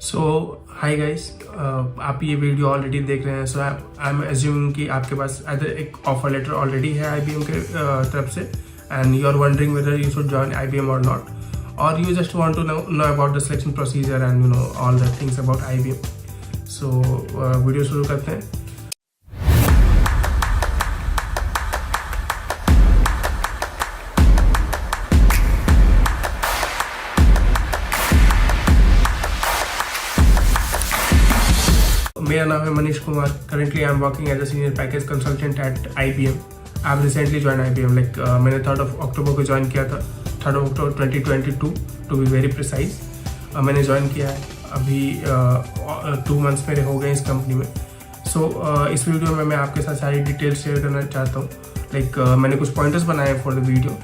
सो hi guys, आप ये video already देख रहे हैं. सो आई एम एज्यूमिंग कि आपके पास आइदर एक ऑफर लेटर ऑलरेडी है IBM के तरफ से and you are wondering whether you should join IBM और नॉट, और you just want to know about the selection procedure and you know all the things about IBM. So video शुरू करते हैं. मेरा नाम है Manish Kumar. Currently I am working as a senior package consultant at IBM. I have recently joined IBM. मैंने 3rd of October को join किया था, 3rd of October 2022 to be very precise. मैंने ज्वाइन किया है अभी 2 months मेरे हो गए इस कंपनी में. इस वीडियो में मैं आपके साथ सारी डिटेल्स शेयर करना चाहता हूँ. मैंने कुछ पॉइंटर्स बनाए हैं फॉर द वीडियो.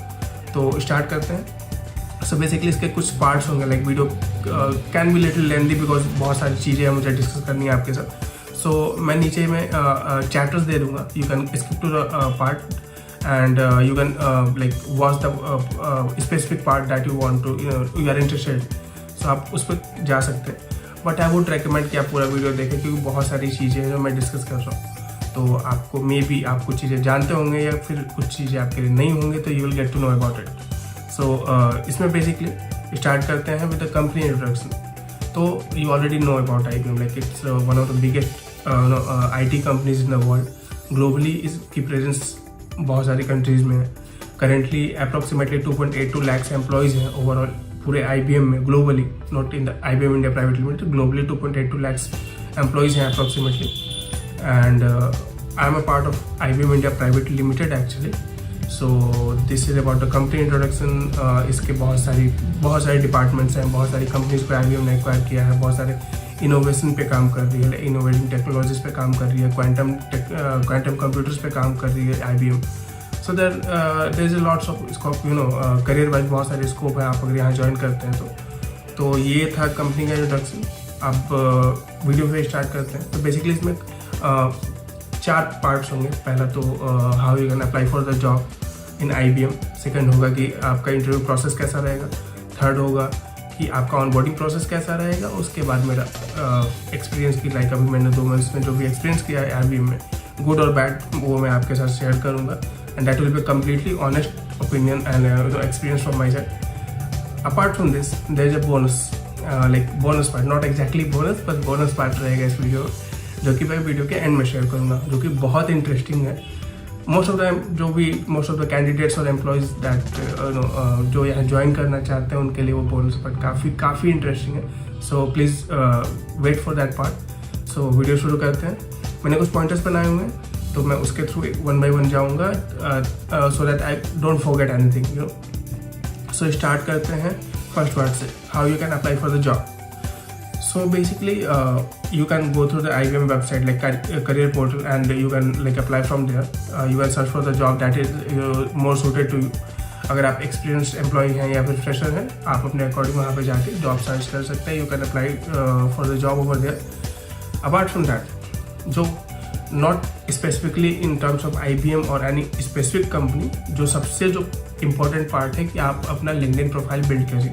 तो स्टार्ट करते हैं. बेसिकली इसके कुछ पार्ट्स होंगे. Video can be little lengthy because बहुत सारी चीज़ें मुझे डिस्कस करनी है आपके साथ. मैं नीचे में चैप्टर्स दे दूंगा. You can skip to the part and you can watch the specific part that you want to you are interested. आप उस पर जा सकते हैं. बट आई वुड रेकमेंड कि आप पूरा वीडियो देखें क्योंकि बहुत सारी चीज़ें हैं जो मैं डिस्कस कर रहा हूँ. तो आपको मे बी आप कुछ चीज़ें जानते होंगे या फिर कुछ चीज़ें आपके लिए नहीं होंगे, तो you will get to know about it. इसमें बेसिकली स्टार्ट करते हैं विद द कंपनी इंट्रोडक्शन. तो you already know about IBM. It's one of the biggest IT companies in the world. Globally इसकी प्रेजेंस बहुत सारी कंट्रीज़ में है. Currently approximately 2.82 lakh employees हैं ओवरऑल पूरे IBM में globally, not in the IBM India private limited. Globally 2.82 lakh employees हैं approximately. And I am a part of IBM India private limited actually. This is about the company introduction. इसके बहुत सारे departments हैं, बहुत सारी companies को IBM ने acquire किया है, बहुत सारे इनोवेशन पे काम कर रही है, इनोवेटिंग टेक्नोलॉजीज पे काम कर रही है, क्वांटम कंप्यूटर्स पे काम कर रही है IBM. There is a lots of scope, career wise बहुत सारे स्कोप है आप अगर यहाँ ज्वाइन करते हैं तो ये था कंपनी का इंट्रोडक्शन. आप वीडियो पे स्टार्ट करते हैं. तो बेसिकली इसमें 4 पार्ट्स होंगे. पहला तो how you can apply for the job in IBM. Second होगा कि आपका इंटरव्यू प्रोसेस कैसा रहेगा. थर्ड होगा कि आपका ऑनबोर्डिंग प्रोसेस कैसा रहेगा. उसके बाद मेरा एक्सपीरियंस की अभी मैंने 2 मंथ्स में जो भी एक्सपीरियंस किया है IBM में, गुड और बैड, वो मैं आपके साथ शेयर करूँगा. And that will be completely honest opinion and experience from my side. Apart from this there is a bonus, bonus part, not exactly bonus but bonus part रहेगा इस video, जो कि मैं वीडियो के एंड में share करूँगा, जो कि बहुत इंटरेस्टिंग है. मोस्ट ऑफ द कैंडिडेट्स और एम्प्लॉयज़ दैट जो यहाँ ज्वाइन करना चाहते हैं उनके लिए वो बोनस पार्ट काफ़ी इंटरेस्टिंग है. So please wait for that part. Video शुरू करते हैं. मैंने कुछ पॉइंटर्स बनाए हुए हैं तो मैं उसके थ्रू 1 by 1 जाऊँगा so that I don't forget anything. So start करते हैं फर्स्ट पार्ट से, how you can apply for the job. So basically, you can go through the IBM website career portal and you can apply from there. You can search for the job that is more suited to you. अगर आप experienced employee हैं या फिर fresher हैं, आप अपने according वहाँ पे जाके job search कर सकते हैं. You can apply for the job over there. Apart from that, जो not specifically in terms of IBM or any specific company, जो सबसे important part है कि आप अपना LinkedIn profile build करिए.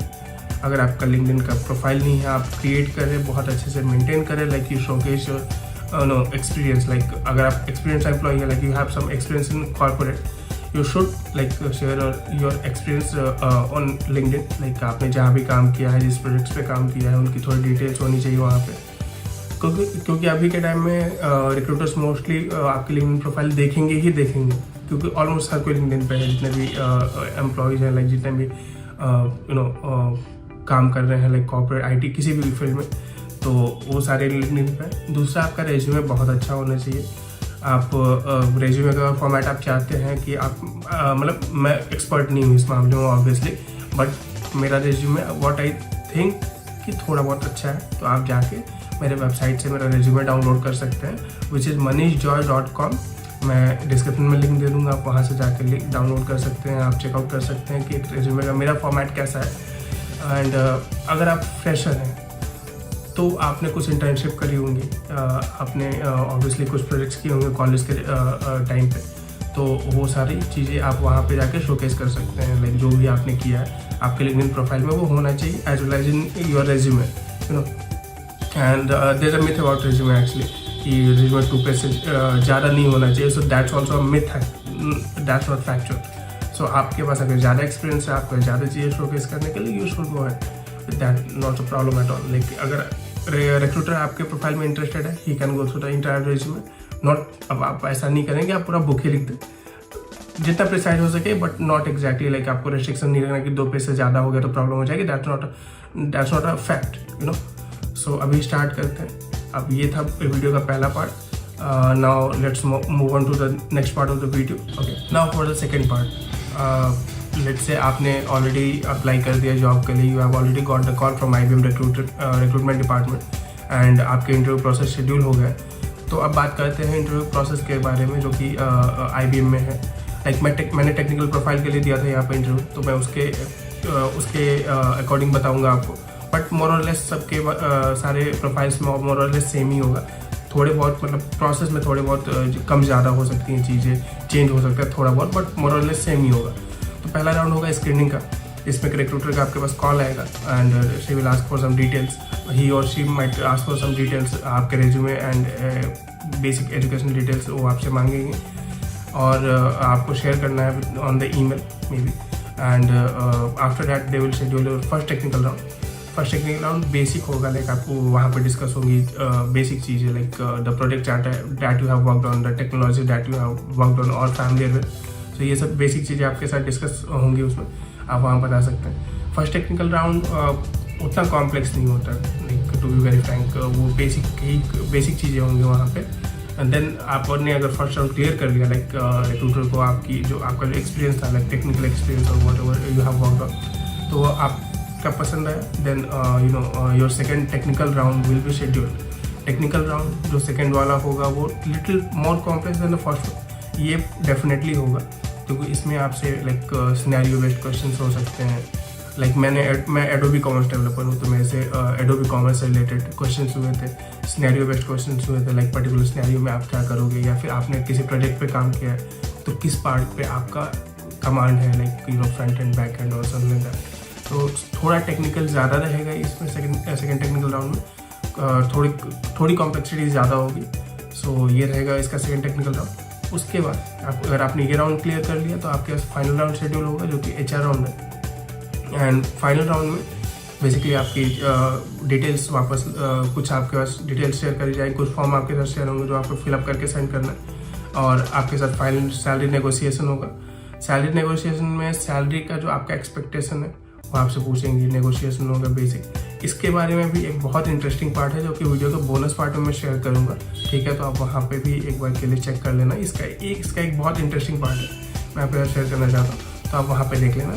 अगर आपका LinkedIn का प्रोफाइल नहीं है, आप क्रिएट करें, बहुत अच्छे से मेंटेन करें. You showcase your experience. अगर आप एक्सपीरियंस एम्प्लॉई है, you have some experience in corporate, you should share your experience on LinkedIn. आपने जहाँ भी काम किया है, जिस प्रोजेक्ट्स पे काम किया है, उनकी थोड़ी डिटेल्स होनी चाहिए वहाँ पे. क्योंकि अभी के टाइम में रिक्रूटर्स मोस्टली आपकी LinkedIn प्रोफाइल देखेंगे, क्योंकि ऑलमोस्ट हर कोई LinkedIn पे है. जितने भी एम्प्लॉयज़ हैं, जितने भी काम कर रहे हैं कॉर्पोरेट IT किसी भी फील्ड में, तो वो सारे LinkedIn पे. दूसरा, आपका रेज्यूमे बहुत अच्छा होना चाहिए. आप रेज्यूमे का फॉर्मेट आप चाहते हैं कि आप मैं एक्सपर्ट नहीं हूँ इस मामले में ऑब्वियसली, बट मेरा रेज्यूमे व्हाट आई थिंक कि थोड़ा बहुत अच्छा है. तो आप जाके मेरे वेबसाइट से मेरा रेज्यूमे डाउनलोड कर सकते हैं, विच इज़ manishjoy.com. मैं डिस्क्रिप्शन में लिंक दे दूँगा, आप वहाँ से जाकर लिंक डाउनलोड कर सकते हैं. आप चेकआउट कर सकते हैं कि रेज्यूमे का मेरा फॉर्मेट कैसा है. एंड अगर आप फ्रेशर हैं तो आपने कुछ इंटर्नशिप करी होंगी, आपने ऑब्वियसली कुछ प्रोजेक्ट्स किए होंगे कॉलेज के टाइम पे, तो वो सारी चीज़ें आप वहाँ पे जाके शोकेस कर सकते हैं. जो भी आपने किया है आपके LinkedIn प्रोफाइल में वो होना चाहिए, as well as in your resume. And there is a myth about resume actually कि रिज्यूमे 2 पेज से ज़्यादा नहीं होना चाहिए. So that's also a myth है, दैट्स नॉट फैक्चुअल. सो आपके पास अगर ज़्यादा एक्सपीरियंस है, आपको ज़्यादा चीज़ें शोकेस करने के लिए, you should go ahead, that not a problem at all. Like अगर रिक्रूटर आपके प्रोफाइल में इंटरेस्टेड है, he can go through the entire resume. Not, अब आप ऐसा नहीं करेंगे आप पूरा बुक ही लिख दें, जितना प्रिसाइज हो सके, बट नॉट एग्जैक्टली लाइक आपको रेस्ट्रिक्शन नहीं रखना कि 2 पेज से ज़्यादा हो गया तो प्रॉब्लम हो जाएगी. That's not a fact, you know. So अभी स्टार्ट करते हैं. अब ये था वीडियो का पहला part. Now let's move on to the next part of the video. Okay, now for the second part. Let's say आपने ऑलरेडी अप्लाई कर दिया जॉब के लिए, you have already got the call from IBM recruitment department and आपके interview process schedule हो गया. तो अब बात करते हैं इंटरव्यू प्रोसेस के बारे में, जो कि IBM में है. लाइक मैंने टेक्निकल प्रोफाइल के लिए दिया था यहाँ पे इंटरव्यू, तो मैं उसके अकॉर्डिंग बताऊँगा आपको. बट मोर और लेस सबके सारे प्रोफाइल्स में मोर और लेस सेम ही होगा. थोड़े बहुत मतलब प्रोसेस में थोड़े बहुत कम ज़्यादा हो सकती हैं, चीज़ें चेंज हो सकता है थोड़ा बहुत, बट मोर और लेस सेम ही होगा. तो पहला राउंड होगा स्क्रीनिंग का. इसमें रिक्रूटर का आपके पास कॉल आएगा and she will ask for some details. He और she might ask for some details, आपके resume and basic education details वो आपसे मांगेंगे और आपको शेयर करना है on the email maybe. And after that they will schedule your first technical round. First technical round basic होगा, like आपको वहाँ पे डिस्कस होंगी बेसिक चीज़ें, like the project that you have worked on, the technology that you have worked on और familiar with. तो ये सब बेसिक चीज़ें आपके साथ डिस्कस होंगी, उसमें आप वहाँ बता सकते हैं. फर्स्ट टेक्निकल राउंड उतना कॉम्प्लेक्स नहीं होता, like to be very frank. वो बेसिक चीज़ें होंगी वहाँ पे. एंड देन आपने अगर फर्स्ट राउंड क्लियर कर लिया, लाइक रिक्रूटर को आपका जो एक्सपीरियंस था, लाइक टेक्निकल एक्सपीरियंस और whatever you have worked on, तो आपका पसंद आया, then you know your second technical round will be scheduled. Technical round जो सेकेंड वाला होगा वो little more complex than the first. ये डेफिनेटली होगा क्योंकि इसमें आपसे लाइक सिनेरियो बेस्ड क्वेश्चंस हो सकते हैं. लाइक मैं एडोबी कॉमर्स डेवलपर हूँ, तो मेरे से एडोबी कॉमर्स से रिलेटेड क्वेश्चंस हुए थे, सिनेरियो बेस्ड क्वेश्चंस हुए थे, लाइक पर्टिकुलर सिनेरियो में आप क्या करोगे, या फिर आपने किसी प्रोजेक्ट पे काम किया है तो किस पार्ट पे आपका कमांड है, like you know front end back and और समथिंग दैट. तो थोड़ा टेक्निकल ज़्यादा रहेगा इसमें सेकेंड टेक्निकल राउंड में. थोड़ी कॉम्प्लेक्सिटी ज़्यादा होगी. सो ये रहेगा इसका सेकेंड टेक्निकल राउंड. उसके बाद अगर आपने ये राउंड क्लियर कर लिया तो आपके पास फाइनल राउंड शेड्यूल होगा, जो कि HR राउंड है. एंड फाइनल राउंड में बेसिकली आपकी डिटेल्स वापस कुछ आपके पास डिटेल्स शेयर करी जाएगी, कुछ फॉर्म आपके साथ शेयर होंगे जो आपको फिलअप करके सेंड करना है, और आपके साथ फाइनल सैलरी नेगोशिएशन होगा. सैलरी नेगोशिएशन में सैलरी का जो आपका एक्सपेक्टेशन है वो आपसे पूछेंगे, नेगोशिएशन होगा बेसिक. इसके बारे में भी एक बहुत इंटरेस्टिंग पार्ट है जो कि वीडियो के बोनस पार्ट में मैं शेयर करूंगा, ठीक है. तो आप वहाँ पे भी एक बार के लिए चेक कर लेना. इसका एक बहुत इंटरेस्टिंग पार्ट है, मैं आपके साथ शेयर करना चाहता हूँ, तो आप वहाँ पे देख लेना.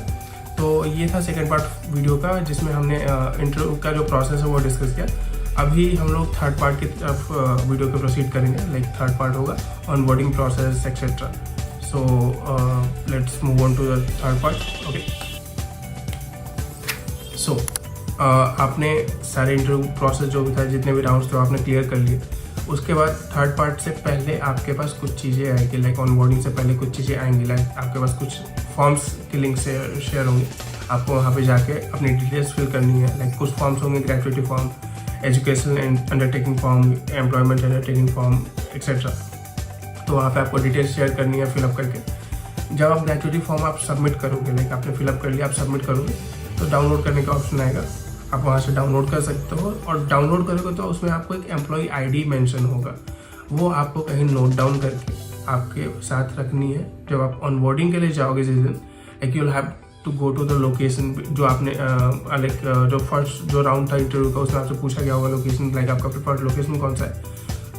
तो ये था सेकंड पार्ट वीडियो का, जिसमें हमने इंटरव्यू का जो प्रोसेस है वो डिस्कस किया. अभी हम लोग थर्ड पार्ट की तरफ वीडियो को प्रोसीड करेंगे. लाइक थर्ड पार्ट होगा onboarding process etcetera. So let's move on to the third part. Okay, so आपने सारे इंटरव्यू प्रोसेस जो भी था, जितने भी राउंड्स थे आपने क्लियर कर लिए. उसके बाद थर्ड पार्ट से पहले आपके पास कुछ चीज़ें आएंगी, लाइक ऑनबोर्डिंग से पहले कुछ चीज़ें आएंगी, लाइक आपके पास कुछ फॉर्म्स की लिंक से शेयर होंगे. आपको वहाँ पे जाके अपनी डिटेल्स फिल करनी है. लाइक कुछ फॉर्म्स होंगे, gratuity form, education undertaking form, employment undertaking form etcetera. तो वहाँ पे आपको डिटेल्स शेयर करनी है फिलअप करके. जब आप ग्रेजुएटी फॉर्म आप सबमिट करोगे, लाइक आपने फिलअप कर लिया, आप सबमिट करोगे तो डाउनलोड करने का ऑप्शन आएगा. आप वहाँ से डाउनलोड कर सकते हो, और डाउनलोड करोगे तो उसमें आपको एक एम्प्लॉय ID मेंशन होगा. वो आपको कहीं नोट डाउन करके आपके साथ रखनी है. जब आप ऑनबोर्डिंग के लिए जाओगे जिस दिन, like you will have to go to the location जो आपने लाइक जो फर्स्ट जो राउंड था इंटरव्यू का, उसमें आपसे पूछा गया होगा लोकेशन, लाइक आपका प्रेफर्ड लोकेशन कौन सा है.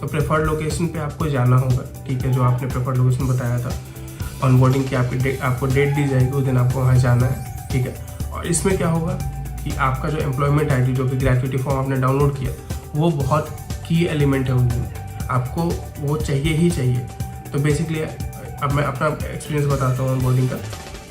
तो प्रेफर्ड लोकेशन पे आपको जाना होगा, ठीक है, जो आपने प्रेफर्ड लोकेशन बताया था. ऑनबोर्डिंग की आपको डेट दी जाएगी, उस दिन आपको वहाँ जाना है, ठीक है. और इसमें क्या होगा कि आपका जो एम्प्लॉयमेंट ID जो कि ग्रेजुएटी फॉर्म आपने डाउनलोड किया, वो बहुत की एलिमेंट है उसमें, आपको वो चाहिए ही चाहिए. तो बेसिकली अब मैं अपना एक्सपीरियंस बताता हूँ ऑनबोर्डिंग का.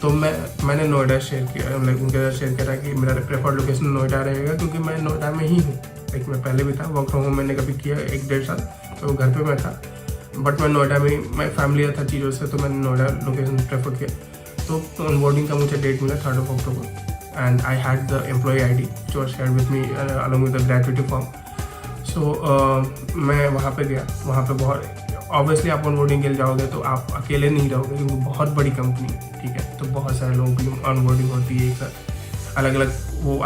तो मैंने नोएडा शेयर किया, लाइक उनके साथ शेयर करा कि मेरा प्रेफर्ड लोकेशन नोएडा रहेगा, क्योंकि मैं नोएडा में ही हूँ. लाइक मैं पहले भी था, वर्क फ्रॉम होम मैंने कभी किया 1-1.5 साल, तो घर पे मैं था, बट मैं नोएडा में, मैं फैमिलियर था चीज़ों से, तो मैंने नोएडा लोकेशन प्रेफर किया. तो ऑनबोर्डिंग का मुझे डेट मिला 3rd October, and I had the employee ID which was shared with me along with the gratuity form. मैं वहाँ पे गया। वहाँ पे बहुत ऑब्वियसली आप ऑनबोर्डिंग के लिए जाओगे तो आप अकेले नहीं रहोगे, क्योंकि बहुत बड़ी कंपनी है, ठीक है। तो बहुत सारे लोगों की ऑनबोर्डिंग होती है एक साथ, अलग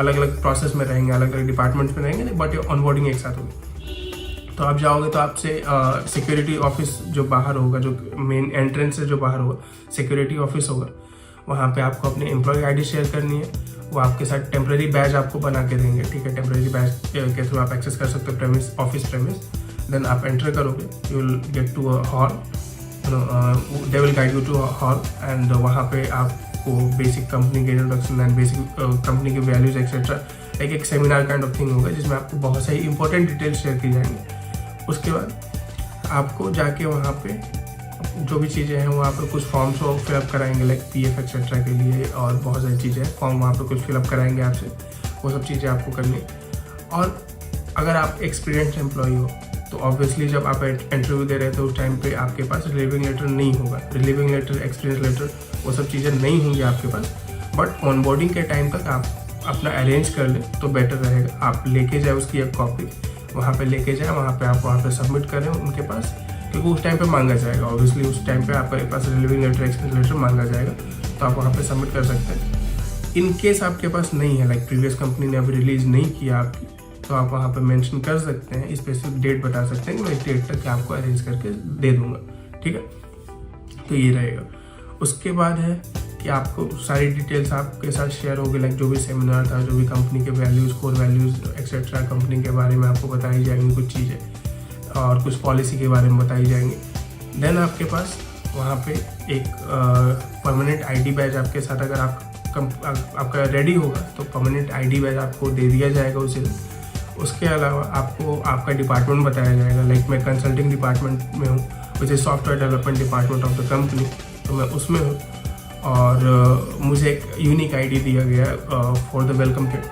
अलग प्रोसेस में रहेंगे, अलग अलग डिपार्टमेंट्स में रहेंगे, बट ऑनबोर्डिंग एक साथ होगी। तो आप जाओगे तो आपसे सिक्योरिटी ऑफिस जो बाहर होगा, जो मेन एंट्रेंस से जो बाहर होगा, सिक्योरिटी ऑफिस होगा। वहाँ पे आपको अपनी एम्प्लॉय आईडी शेयर करनी है। वो आपके साथ टेम्प्रेरी बैज आपको बना के देंगे, ठीक है। टेम्प्रेरी बैज के थ्रू आप एक्सेस कर सकते हो ऑफिस प्रेमिस। देन आप एंटर करोगे, you will get to a hall, they will guide you to a hall, and वहाँ पे आपको बेसिक कंपनी के इंट्रोडक्शन एंड बेसिक कंपनी के वैल्यूज एक्सेट्रा एक सेमिनार काइंड ऑफ थिंग होगा, जिसमें आपको बहुत सारी इंपॉर्टेंट डिटेल्स शेयर की जाएंगी। उसके बाद आपको जाके वहाँ पे जो भी चीज़ें हैं वहाँ पे कुछ फॉर्म्स वो फिलअप कराएंगे, लाइक पीएफ एक्सेट्रा के लिए, और बहुत सारी चीज़ें हैं, फॉर्म वहाँ पे कुछ फिलअप कराएंगे आपसे, वो सब चीज़ें आपको करनी। और अगर आप एक्सपीरियंस एम्प्लॉय हो तो ऑब्वियसली जब आप इंटरव्यू दे रहे थे उस टाइम पे आपके पास रिलीविंग लेटर नहीं होगा, रिलीविंग लेटर, एक्सपीरियंस लेटर, वो सब चीज़ें नहीं होंगी आपके पास। बट ऑनबोर्डिंग के टाइम तक आप अपना अरेंज कर लें तो बेटर रहेगा। आप लेके जाए उसकी एक कॉपी, वहाँ पे लेके जाए, वहाँ पे आप वहाँ पे सबमिट करें उनके पास, क्योंकि उस टाइम पे मांगा जाएगा। ऑब्वियसली उस टाइम पे आपके पास रिलीविंग लेटर, एक्सपीरियंस लेटर मांगा जाएगा, तो आप वहाँ पे सबमिट कर सकते हैं। इन केस आपके पास नहीं है, लाइक प्रीवियस कंपनी ने अभी रिलीज नहीं किया आपकी, तो आप वहाँ पे मेंशन कर सकते हैं, स्पेसिफिक डेट बता सकते हैं कि मैं इस डेट तक आपको अरेंज करके दे दूंगा, ठीक है। तो ये रहेगा। उसके बाद है कि आपको सारी डिटेल्स आपके साथ शेयर होगी, लाइक जो भी सेमिनार था, जो भी कंपनी के values, core values etcetera, company के बारे में आपको बताई जाएंगी कुछ चीज़ें, और कुछ पॉलिसी के बारे में बताई जाएंगी। देन आपके पास वहाँ पे एक परमानेंट आईडी बैज आपके साथ, अगर आपका रेडी होगा तो परमानेंट आईडी बैज आपको दे दिया जाएगा उसे। उसके अलावा आपको आपका डिपार्टमेंट बताया जाएगा, लाइक मैं कंसल्टिंग डिपार्टमेंट में हूँ, which is software development department of the company, तो मैं उसमें हूँ। और मुझे एक यूनिक आईडी दिया गया फॉर द वेलकम किट,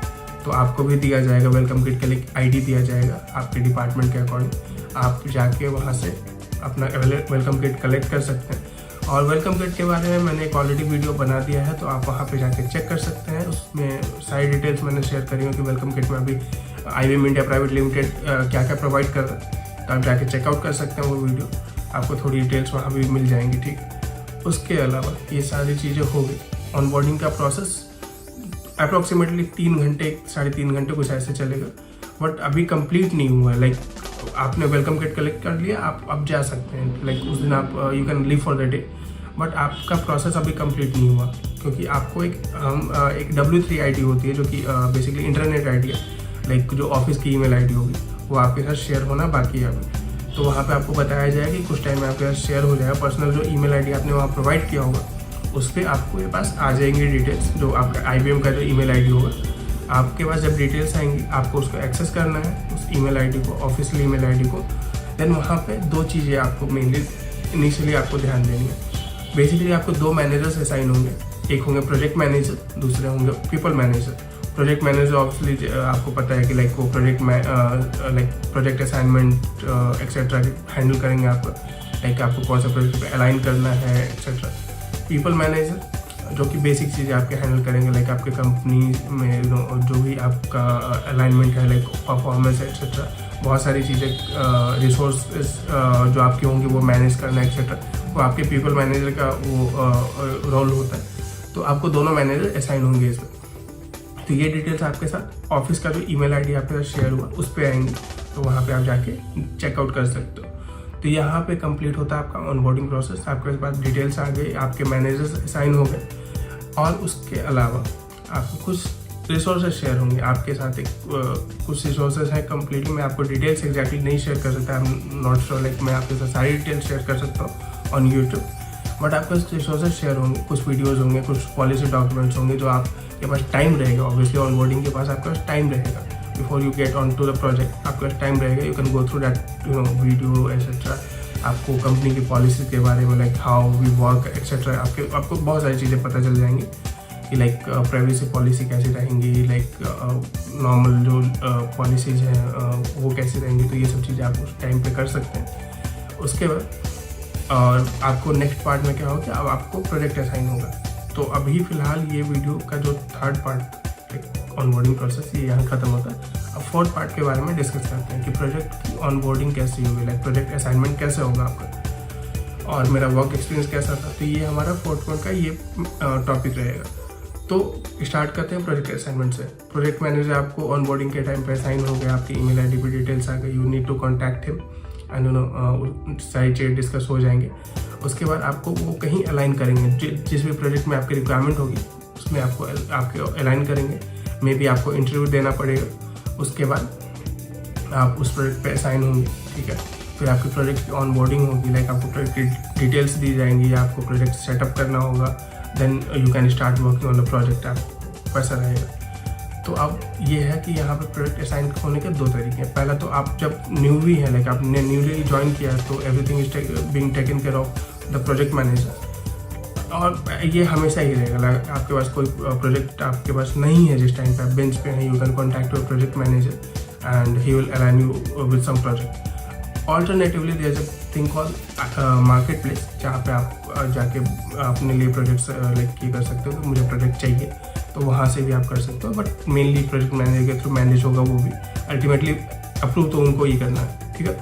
तो आपको भी दिया जाएगा वेलकम किट के लिए आईडी दिया जाएगा आपके डिपार्टमेंट के अकॉर्डिंग। आप जाके वहाँ से अपना वेलकम किट कलेक्ट कर सकते हैं। और वेलकम किट के बारे में मैंने एक ऑलरेडी वीडियो बना दिया है, तो आप वहाँ पे जाके चेक कर सकते हैं। उसमें सारी डिटेल्स मैंने शेयर करी हूँ कि वेलकम किट में अभी IBM इंडिया प्राइवेट लिमिटेड क्या क्या प्रोवाइड कर रहा है, तो आप जाके चेकआउट कर सकते हैं वो वीडियो, आपको थोड़ी डिटेल्स वहाँ भी मिल जाएंगी, ठीक। उसके अलावा ये सारी चीज़ें हो गई। ऑनबोर्डिंग का प्रोसेस अप्रॉक्सीमेटली 3 घंटे, 3.5 घंटे कुछ ऐसे चलेगा, बट अभी कंप्लीट नहीं हुआ है। लाइक आपने वेलकम किट कलेक्ट कर लिया, आप अब जा सकते हैं, लाइक उस दिन आप you can leave for the day, but आपका प्रोसेस अभी कंप्लीट नहीं हुआ, क्योंकि आपको एक W3 आईडी होती है, जो कि बेसिकली इंटरनेट आईडी है, लाइक जो ऑफिस की ईमेल आईडी होगी वो आपके साथ शेयर होना बाकी है अभी। तो वहाँ पे आपको बताया जाएगा कि कुछ टाइम में आपके साथ शेयर हो जाएगा। पर्सनल जो ईमेल आईडी आपने वहाँ प्रोवाइड किया होगा, उस पर आपको ये पास आ जाएंगी डिटेल्स, जो आपका IBM का जो ईमेल आईडी होगा, आपके पास जब डिटेल्स आएंगी आपको उसको एक्सेस करना है, उस ईमेल आईडी को, ऑफिशियल ईमेल आईडी को। देन वहाँ पे 2 चीज़ें आपको मेनली इनिशियली आपको ध्यान देनी है। बेसिकली आपको 2 मैनेजर्स असाइन होंगे, एक होंगे प्रोजेक्ट मैनेजर, दूसरे होंगे people manager. Project manager obviously आपको पता है कि लाइक वो प्रोजेक्ट असाइनमेंट एक्सेट्रा हैंडल करेंगे आपका, लाइक आपको कौन सा प्रोजेक्ट पे अलाइन करना है एक्सेट्रा। पीपल मैनेजर जो कि बेसिक चीज़ें आपके हैंडल करेंगे, लाइक आपके कंपनी में जो भी आपका अलाइनमेंट है, लाइक परफॉर्मेंस एक्सेट्रा, बहुत सारी चीज़ें, रिसोर्सेज जो आपके होंगे वो मैनेज करना एक्सेट्रा, वो आपके पीपल मैनेजर का वो रोल होता है। तो आपको दोनों मैनेजर असाइन होंगे इसमें। तो ये डिटेल्स आपके साथ ऑफिस का जो ईमेल आईडी आपके साथ शेयर हुआ उस पर आएंगी, तो वहाँ पे आप जाके चेकआउट कर सकते हो। तो यहाँ पे कंप्लीट होता है आपका ऑनबोर्डिंग प्रोसेस। आपके पास डिटेल्स आ गई, आपके मैनेजर्स असाइन हो गए, और उसके अलावा आपको कुछ रिसोर्सेज शेयर होंगे आपके साथ। कुछ रिसोर्सेज हैं कंप्लीटली, मैं आपको डिटेल्स एग्जैक्टली नहीं शेयर कर सकता, I am not sure, like मैं आपके साथ सारी डिटेल्स शेयर कर सकता हूँ ऑन यूट्यूब, बट आपके पास रिसोर्सेज शेयर होंगे, कुछ वीडियोज़ होंगे, कुछ पॉलिसी डॉक्यूमेंट्स होंगे, जो आपके पास टाइम रहेगा। ऑब्वियसली ऑनबोर्डिंग के पास आपके पास टाइम रहेगा, before you get on to the project आपके पास टाइम रहेगा, you can go through that video etcetera. आपको कंपनी की पॉलिसी के बारे में, like how we work etcetera, आपको बहुत सारी चीज़ें पता चल जाएंगी कि लाइक प्राइवेसी पॉलिसी कैसी रहेंगी, लाइक नॉर्मल जो पॉलिसीज़ हैं वो कैसी रहेंगी। तो ये सब चीज़ें आप उस टाइम पे कर सकते हैं। उसके बाद और आपको नेक्स्ट पार्ट में क्या होगा कि अब आपको प्रोजेक्ट असाइन होगा। तो अभी फ़िलहाल ये वीडियो का जो 3rd पार्ट ऑनबोर्डिंग प्रोसेस ये यहाँ ख़त्म होता है। अब फोर्थ पार्ट के बारे में डिस्कस करते हैं कि प्रोजेक्ट की ऑनबोर्डिंग कैसी होगी, लाइक प्रोजेक्ट असाइनमेंट कैसे होगा आपका और मेरा वर्क एक्सपीरियंस कैसा था। तो ये हमारा फोर्थ पॉइंट का ये टॉपिक रहेगा। तो स्टार्ट करते हैं प्रोजेक्ट असाइनमेंट से। प्रोजेक्ट मैनेजर आपको ऑनबोर्डिंग के टाइम पे असाइन हो गया, आपकी ईमेल आईडी पे डिटेल्स आ गई, you need to contact him and सारी चीज़ डिस्कस हो जाएंगे। उसके बाद आपको वो कहीं अलाइन करेंगे, जिस भी प्रोजेक्ट में आपकी रिक्वायरमेंट होगी उसमें आपको अलाइन करेंगे। मे बी आपको इंटरव्यू देना पड़ेगा, उसके बाद आप उस प्रोजेक्ट पे असाइन होंगे, ठीक है। फिर आपकी प्रोजेक्ट की ऑनबोर्डिंग होगी, लाइक आपको प्रोजेक्ट की डिटेल्स दी जाएंगी, आपको प्रोजेक्ट सेटअप करना होगा, then you can start working on the project. आप वैसा रहेगा। तो अब ये है कि यहाँ पे प्रोजेक्ट असाइन होने के दो तरीके हैं। पहला तो आप जब न्यूली है, लाइक आपने न्यूली ज्वाइन किया है, तो everything is being taken care of the project manager. और ये हमेशा ही रहेगा, लाइक आपके पास कोई प्रोजेक्ट आपके पास नहीं है जिस टाइम पे आप बेंच पे हैं, you can contact your project manager and he will align you with some project. Alternatively there is a thing called market place, जहाँ पे आप जाके अपने लिए प्रोजेक्ट्स लाइक ये कर सकते हो। तो मुझे प्रोजेक्ट चाहिए तो वहाँ से भी आप कर सकते हो, बट मेनली प्रोजेक्ट मैनेजर के थ्रू मैनेज होगा वो भी। अल्टीमेटली अप्रूव तो उनको ही करना है, ठीक है।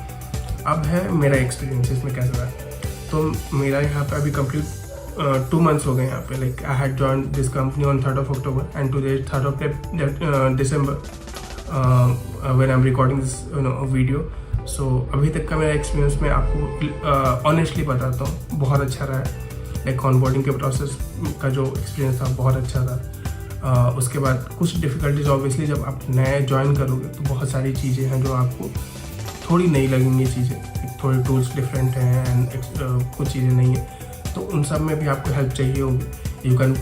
अब है मेरा एक्सपीरियंस इसमें कैसा रहा। तो मेरा यहाँ पे अभी कंप्लीट 2 months हो गए यहाँ पे। Like I had join this company on 3rd of October and today 3rd of December when I am recording this video. So अभी तक का मेरा एक्सपीरियंस मैं आपको ऑनेस्टली बताता हूँ, बहुत अच्छा रहा है। लाइक ऑनबोर्डिंग के प्रोसेस का जो एक्सपीरियंस था बहुत अच्छा था। उसके बाद कुछ डिफ़िकल्टीज ऑब्वियसली जब आप नए ज्वाइन करोगे तो बहुत सारी चीज़ें हैं जो आपको थोड़ी नई लगेंगी, चीज़ें थोड़ी टूल्स डिफरेंट हैं एंड कुछ चीज़ें नहीं है, तो उन सब में भी आपको हेल्प चाहिए होगी। यू कैन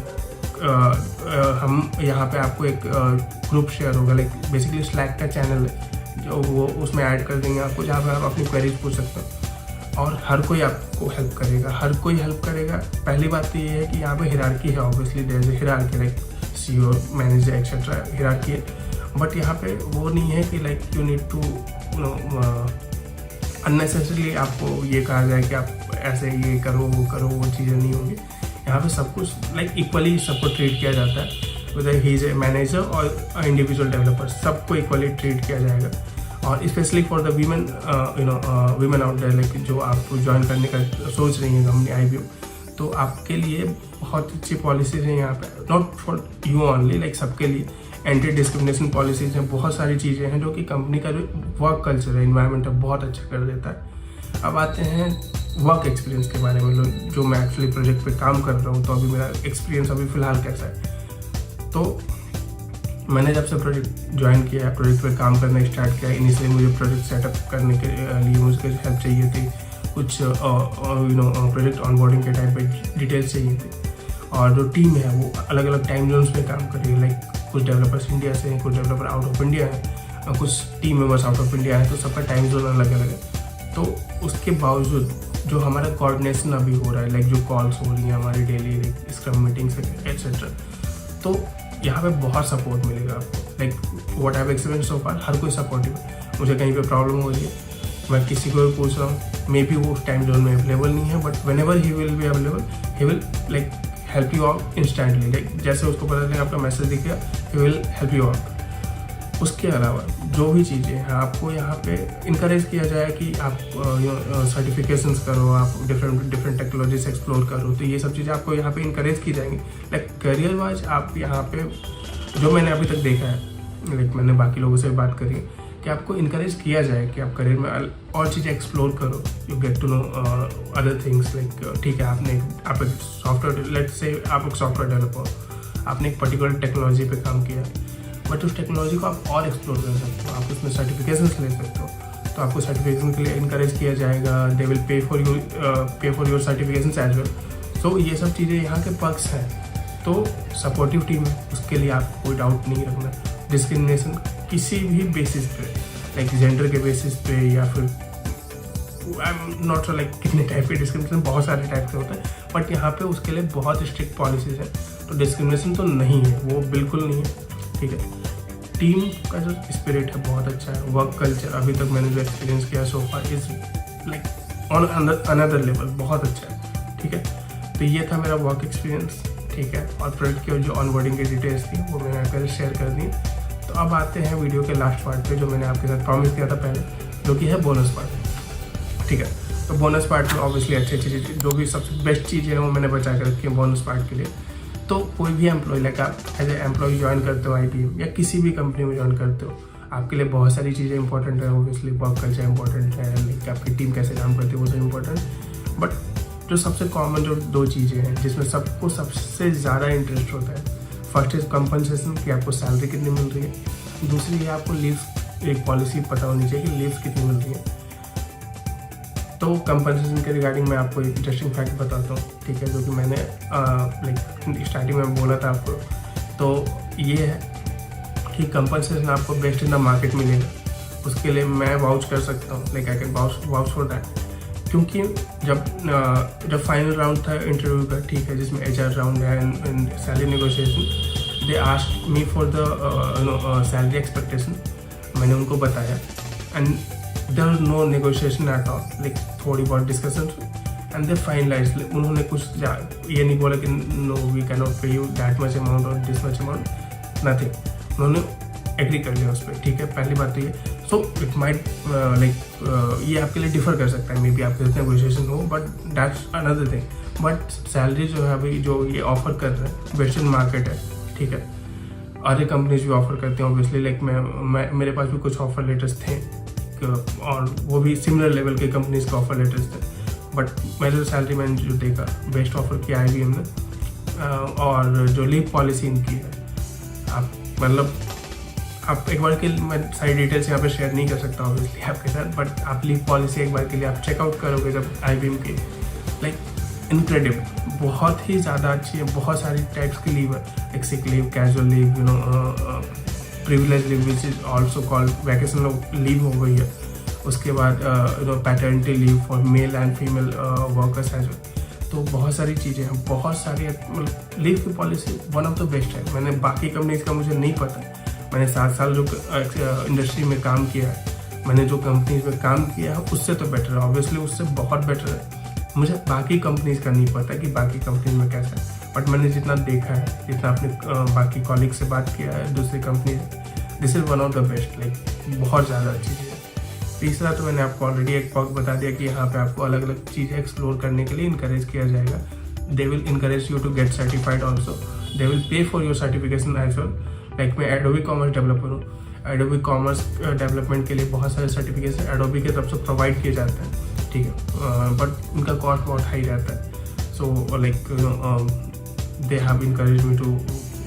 हम यहाँ पे आपको एक ग्रुप शेयर होगा, लाइक बेसिकली स्लैक का चैनल है जो वो उसमें ऐड कर देंगे आपको, जहाँ पे आप अपनी क्वेरीज पूछ सकते हैं और हर कोई आपको हेल्प करेगा, हर कोई हेल्प करेगा। पहली बात तो ये है कि यहाँ पे हिरार्की है, obviously there is a hierarchy, like CEO manager etcetera hierarchy है। बट यहाँ पे वो नहीं है कि like you need to unnecessarily आपको ये कहा जाए कि आप ऐसे ये करो वो चीज़ें नहीं होगी। यहाँ पे सब कुछ लाइक इक्वली सबको ट्रीट किया जाता है, whether he is a manager और इंडिविजुअल डेवलपर, सबको इक्वली ट्रीट किया जाएगा। और specially for the women women out there, like जो आप ज्वाइन करने का सोच रही हैं कंपनी IBM, तो आपके लिए बहुत अच्छी पॉलिसीज़ हैं यहाँ पे, not for you only, like सबके लिए। एंटी डिस्क्रिमिनेशन पॉलिसीज़ हैं, बहुत सारी चीज़ें हैं जो कि कंपनी का जो वर्क कल्चर है, इन्वायरमेंट है, बहुत अच्छा कर देता है। अब आते हैं वर्क एक्सपीरियंस के बारे में, जो मैं एक्चुअली प्रोजेक्ट पे काम कर रहा हूँ। तो अभी मेरा एक्सपीरियंस अभी फ़िलहाल कैसा है। तो मैंने जब से प्रोजेक्ट ज्वाइन किया, प्रोजेक्ट पे काम करना स्टार्ट किया, इनिशियली मुझे प्रोजेक्ट सेटअप करने के लिए मुझे हेल्प चाहिए थी, कुछ प्रोजेक्ट ऑनबोर्डिंग के टाइम पे डिटेल्स चाहिए थी। और जो टीम है वो अलग अलग टाइम जोन्स में काम कर रही है, लाइक कुछ डेवलपर्स इंडिया से हैं, कुछ डेवलपर आउट ऑफ इंडिया हैं, कुछ team members out of India हैं, तो सबका टाइम जोन अलग अलग है। तो उसके बावजूद जो हमारा कोऑर्डिनेशन अभी हो रहा है, लाइक जो कॉल्स हो रही हैं हमारी डेली, स्क्रम मीटिंग्स एक्सेट्रा, तो यहाँ पे बहुत सपोर्ट मिलेगा आपको। Like what I have experience so far, हर कोई सपोर्टिव है। मुझे कहीं पे प्रॉब्लम हो रही है, मैं किसी को भी पूछ रहा हूँ, मे बी वो उस टाइम जोन में अवेलेबल नहीं है, but when ever he will be available, he will like help you out instantly. Like जैसे उसको पता चलेगा आपका मैसेज दिख गया, he will help you out. उसके अलावा जो भी चीज़ें हैं, आपको यहाँ पे इनकरेज किया जाए कि आप सर्टिफिकेशंस करो, आप डिफरेंट टेक्नोलॉजीज एक्सप्लोर करो, तो ये सब चीज़ें आपको यहाँ पे इनकरेज की जाएंगी। लाइक करियर वाइज आप यहाँ पे, जो मैंने अभी तक देखा है, लाइक मैंने बाकी लोगों से बात करी है, कि आपको इनकरेज किया जाए कि आप करियर में और चीज़ें एक्सप्लोर करो, you get to know other things. Like ठीक है, आप एक सॉफ्टवेयर, लेट्स से आप एक सॉफ्टवेयर डेवलपर, आपने एक पर्टिकुलर टेक्नोलॉजी पे काम किया, बट उस टेक्नोलॉजी को आप और एक्सप्लोर कर सकते हो, आप उसमें सर्टिफिकेशंस ले सकते हो, तो आपको सर्टिफिकेशन के लिए इनकरेज किया जाएगा। They will pay for your certifications as well. So ये सब चीज़ें यहाँ के पर्क्स हैं। तो सपोर्टिव टीम है, उसके लिए आपको कोई डाउट नहीं रखना। डिस्क्रिमिनेशन किसी भी बेसिस पे, लाइक जेंडर के बेसिस पे, या फिर I am not so like कितने टाइप के डिस्क्रिमिनेशन, बहुत सारे टाइप के होते हैं, बट यहाँ पे उसके लिए बहुत स्ट्रिक्ट पॉलिसीज हैं। तो डिस्क्रिमिनेशन तो नहीं है, वो बिल्कुल नहीं है, ठीक है। टीम का जो स्पिरिट है बहुत अच्छा है। वर्क कल्चर अभी तक मैंने जो एक्सपीरियंस किया so far is like on another level, बहुत अच्छा है, ठीक है। तो ये था मेरा वर्क एक्सपीरियंस, ठीक है। और प्रोडक्ट की जो ऑनबोर्डिंग की डिटेल्स थी वो मैंने आकर शेयर कर दी। तो अब आते हैं वीडियो के लास्ट पार्ट पे, जो मैंने आपके साथ प्रॉमिस किया था पहले, जो कि है बोनस पार्ट। ठीक है, तो बोनस पार्ट में ऑब्वियसली अच्छी चीज़ें, जो भी सबसे बेस्ट चीज़ें हैं वो मैंने बचा के रखी है बोनस पार्ट के लिए। तो कोई भी एम्प्लॉय, लाइक आप एज ए एम्प्लॉय ज्वाइन करते हो IBM या किसी भी कंपनी में ज्वाइन करते हो, आपके लिए बहुत सारी चीज़ें इंपॉर्टेंट है। ऑब्वियसली वर्क कल्चर इंपॉर्टेंट है, लाइक आपकी टीम कैसे काम करती है वो सब इंपॉर्टेंट। बट जो सबसे कॉमन जो 2 चीज़ें हैं जिसमें सबको सबसे ज़्यादा इंटरेस्ट होता है, फर्स्ट इज कंपनसेशन, कि आपको सैलरी कितनी मिल रही है। दूसरी है आपको लीव्स, एक पॉलिसी पता होनी चाहिए कि लीव्स कितनी मिल रही है। तो कंपनसेशन के रिगार्डिंग मैं आपको एक इंटरेस्टिंग फैक्ट बताता हूँ, ठीक है, जो कि मैंने लाइक स्टार्टिंग में बोला था आपको। तो ये है कि कंपनसेशन आपको बेस्ट इन द मार्केट मिलेगा, उसके लिए मैं वाउच कर सकता हूँ, like I can vouch for that. क्योंकि जब फाइनल राउंड था इंटरव्यू का, ठीक है, जिसमें HR राउंड है and salary negotiation, they asked me for the salary expectation. मैंने उनको बताया and there was no negotiation at all, like थोड़ी बहुत डिस्कशन एंड दे फाइनलाइज। उन्होंने कुछ ये नहीं बोला कि नो वी कैन नॉट पे यू दैट मच अमाउंट और दिस मच अमाउंट, नथिंग। उन्होंने एग्री कर लिया उस पर, ठीक है, पहली बात तो ये। सो इट माइट लाइक ये आपके लिए डिफर कर सकता है, मे बी आपके साथ नेगोशिएशन हो, but that's another thing. But salary जो है अभी जो ये ऑफर कर रहे हैं बेस्ट इन मार्केट है, ठीक है। अदर कंपनीज भी ऑफर करते हैं ऑब्वियसली, लाइक मैं मेरे पास भी कुछ ऑफर लेटर्स थे और वो भी सिमिलर लेवल के कंपनीज के ऑफर लेटर्स थे, बट मेरे जो सैलरी मैंने जो देखा बेस्ट ऑफर किया IBM ने। और जो लीव पॉलिसी इनकी है, आप एक बार के लिए, मैं सारी डिटेल्स यहाँ पे शेयर नहीं कर सकता ऑब्वियसली आपके साथ, बट आप लीव पॉलिसी एक बार के लिए आप चेकआउट करोगे जब IBM की, लाइक इनक्रेडिबल, बहुत ही ज़्यादा अच्छी है। बहुत सारी टाइप्स की लीव है, like sick leave, casual leave, privilege leave which is also called vacation leave हो गई है। उसके बाद paternity leave for male and female workers as well. तो बहुत सारी चीज़ें हैं, बहुत सारी लीव की policy one of the best है। मैंने बाकी कंपनीज का मुझे नहीं पता, मैंने 7 साल जो इंडस्ट्री में काम किया है, मैंने जो कंपनीज में काम किया है उससे तो बेटर है, ऑब्वियसली उससे बहुत बेटर है। मुझे बाकी कंपनीज का नहीं पता कि बाकी कंपनीज में कैसा है, बट मैंने जितना देखा है, जितना अपने बाकी कॉलीग से बात किया है दूसरी कंपनी से, this is one of the best, like बहुत ज़्यादा अच्छी चीज़ है। तीसरा तो मैंने आपको ऑलरेडी एक पॉइंट बता दिया कि यहाँ पे आपको अलग अलग चीज़ें एक्सप्लोर करने के लिए इनकरेज किया जाएगा। They will encourage you to get certified also, they will pay for your certification as well. Like मैं एडोबी कॉमर्स डेवलपर हूँ, एडोबी कॉमर्स डेवलपमेंट के लिए बहुत सारे सर्टिफिकेशन एडोबी की तरफ से प्रोवाइड किए जाते हैं, ठीक है, बट उनका कॉस्ट बहुत हाई रहता है। So like they have encourage me to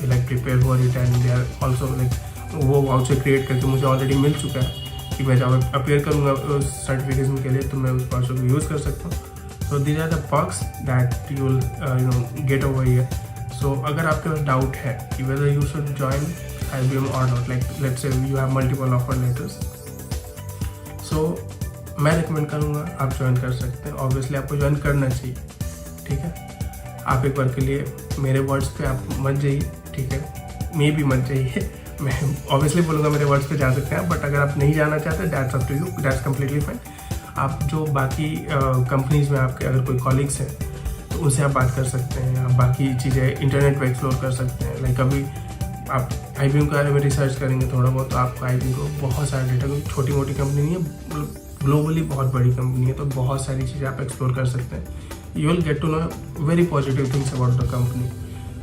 like prepare for it and they are also like वो वाउचर क्रिएट करके मुझे ऑलरेडी मिल चुका है कि मैं जब अपेयर करूँगा उस सर्टिफिकेशन के लिए तो मैं उस वाउचर को यूज़ कर सकता हूँ। So these are the perks that you will get over here. So अगर आपके पास डाउट है कि whether you should join IBM और not, like let's say you have multiple offer letters, so मैं रिकमेंड करूँगा आप ज्वाइन कर सकते हैं। ऑब्वियसली आपको ज्वाइन करना चाहिए, ठीक है। आप एक बार के लिए मेरे वर्ड्स पे आप मत जाइए, ठीक है, मैं भी मत जाइए। मैं ऑब्वियसली बोलूँगा मेरे वर्ड्स पे जा सकते हैं, बट अगर आप नहीं जाना चाहते that's up to you, that's completely fine. आप जो बाकी कंपनीज में आपके अगर कोई कॉलीग्स हैं तो उनसे आप बात कर सकते हैं, आप बाकी चीज़ें इंटरनेट पर एक्सप्लोर कर सकते हैं। लाइक अभी आप IBM के बारे में रिसर्च करेंगे थोड़ा बहुत, तो आपको IBM को बहुत सारा डेटा, क्योंकि छोटी मोटी कंपनी नहीं है, मतलब ग्लोबली बहुत बड़ी कंपनी है, तो बहुत सारी चीज़ें आप एक्सप्लोर कर सकते हैं। You will get to know very positive things about the company.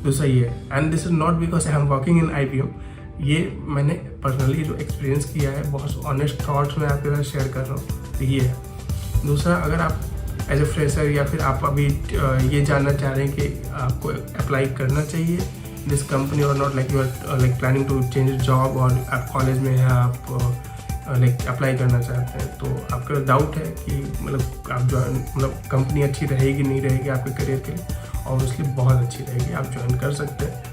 दूसरा ये है, and this is not because I am working in IBM, ये मैंने पर्सनली जो एक्सपीरियंस किया है, बहुत ऑनेस्ट थॉट्स मैं आपके साथ शेयर कर रहा हूँ, तो ये है। दूसरा, अगर आप एज ए फ्रेशर या फिर आप अभी ये जानना चाह रहे हैं कि आपको अप्लाई करना चाहिए this company or not, like you are like planning to change job और आप कॉलेज में है, आप लाइक अप्लाई करना चाहते हैं, तो आपका डाउट है कि मतलब आप ज्वाइन, मतलब कंपनी अच्छी रहेगी नहीं रहेगी आपके करियर के लिए, ऑब्वियसली बहुत अच्छी रहेगी, आप ज्वाइन कर सकते हैं।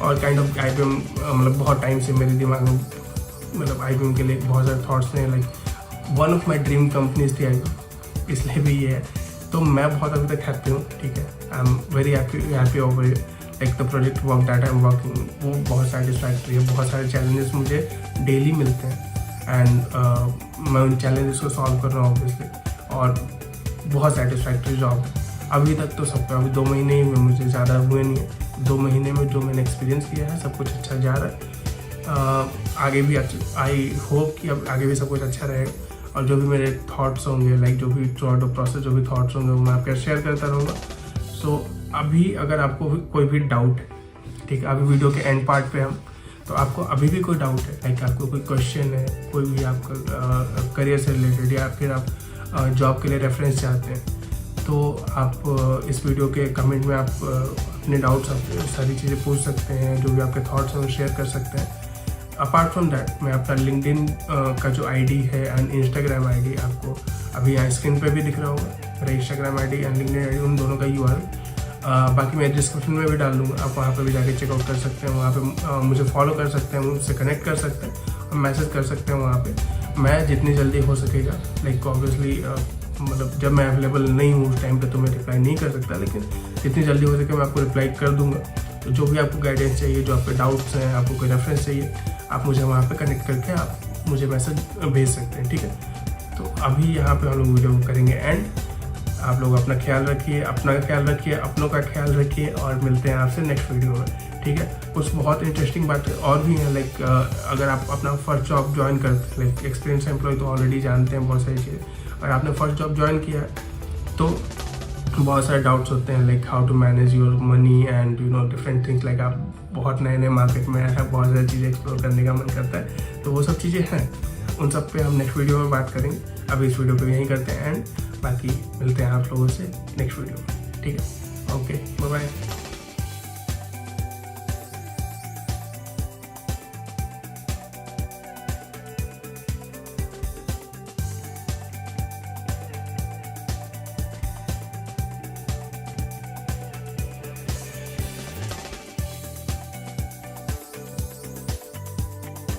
और काइंड ऑफ IBM मतलब बहुत टाइम से मेरे दिमाग में मतलब IBM के लिए बहुत सारे थॉट्स हैं, like one of my dream companies थी IBM, इसलिए भी ये है। तो मैं बहुत अभी तक हैप्पी हूँ, ठीक है, I am very happy over it. Like the project work that I am working, वो बहुत सेटिस्फैक्ट्री है। बहुत सारे चैलेंजेस मुझे डेली मिलते हैं एंड मैं उन चैलेंजेस को सॉल्व कर रहा हूँ ऑब्वियसली, और बहुत सेटिस्फैक्ट्री जॉब है अभी तक। तो सबका अभी 2 महीने ही हुए, मुझे ज़्यादा हुए नहीं है। 2 महीने में जो मैंने एक्सपीरियंस किया है सब कुछ अच्छा जा रहा है। आगे भी आई होप कि अब आगे भी सब कुछ अच्छा रहेगा, और जो भी मेरे थॉट्स होंगे, लाइक जो भी थ्रू आउट द प्रोसेस जो भी थॉट्स होंगे वो मैं आपके शेयर करता रहूँगा। सो अभी अगर आपको कोई भी डाउट है, ठीक है, अभी वीडियो के एंड पार्ट पे हम, तो आपको अभी भी कोई डाउट है, लाइक आपको कोई क्वेश्चन है, कोई भी आपका करियर से रिलेटेड, या फिर आप जॉब के लिए रेफरेंस चाहते हैं, तो आप इस वीडियो के कमेंट में आप अपने डाउट्स, सारी चीज़ें पूछ सकते हैं, जो भी आपके थॉट्स हैं वो शेयर कर सकते हैं। अपार्ट फ्रॉम दैट मैं अपना लिंक्डइन का जो आईडी है एंड इंस्टाग्राम आईडी आपको अभी यहाँ स्क्रीन पे भी दिख रहा होगा, मेरा Instagram ID and LinkedIn ID, उन दोनों का URL बाकी मैं डिस्क्रिप्शन में भी डाल दूँगा, आप वहाँ पे भी जाके चेकआउट कर सकते हैं, वहाँ पे मुझे फॉलो कर सकते हैं, मुझसे कनेक्ट कर सकते हैं और मैसेज कर सकते हैं वहाँ पे। मैं जितनी जल्दी हो सकेगा, लाइक ऑब्वियसली मतलब जब मैं अवेलेबल नहीं हूँ उस टाइम पे तो मैं रिप्लाई नहीं कर सकता, लेकिन जितनी जल्दी हो सके मैं आपको रिप्लाई कर दूंगा। तो जो भी आपको गाइडेंस चाहिए, जो आपके डाउट्स हैं, आपको कोई रेफरेंस चाहिए, आप मुझे वहाँ पे कनेक्ट करके आप मुझे मैसेज भेज सकते हैं, ठीक है। तो अभी यहाँ पे हम लोग वीडियो को करेंगे एंड। आप लोग अपना ख्याल रखिए, अपना ख्याल रखिए, अपनों का ख्याल रखिए, और मिलते हैं आपसे नेक्स्ट वीडियो में, ठीक है। कुछ बहुत इंटरेस्टिंग बातें और भी हैं, लाइक अगर आप अपना फर्स्ट जॉब ज्वाइन करते हैं, लाइक एक्सपीरियंस एम्प्लॉय तो ऑलरेडी जानते हैं बहुत सारी चीज़ें, अगर आपने फर्स्ट जॉब ज्वाइन किया है तो बहुत सारे डाउट्स होते हैं, like how to manage your money and different things, like आप बहुत नए नए मार्केट में हैं, बहुत सारी चीज़ें एक्सप्लोर करने का मन करता है, तो वो सब चीज़ें हैं, उन सब पे हम नेक्स्ट वीडियो में बात करेंगे। अभी इस वीडियो को यहीं करते हैं एंड बाकी मिलते हैं आप लोगों से नेक्स्ट वीडियो में, ठीक है। Okay, bye bye.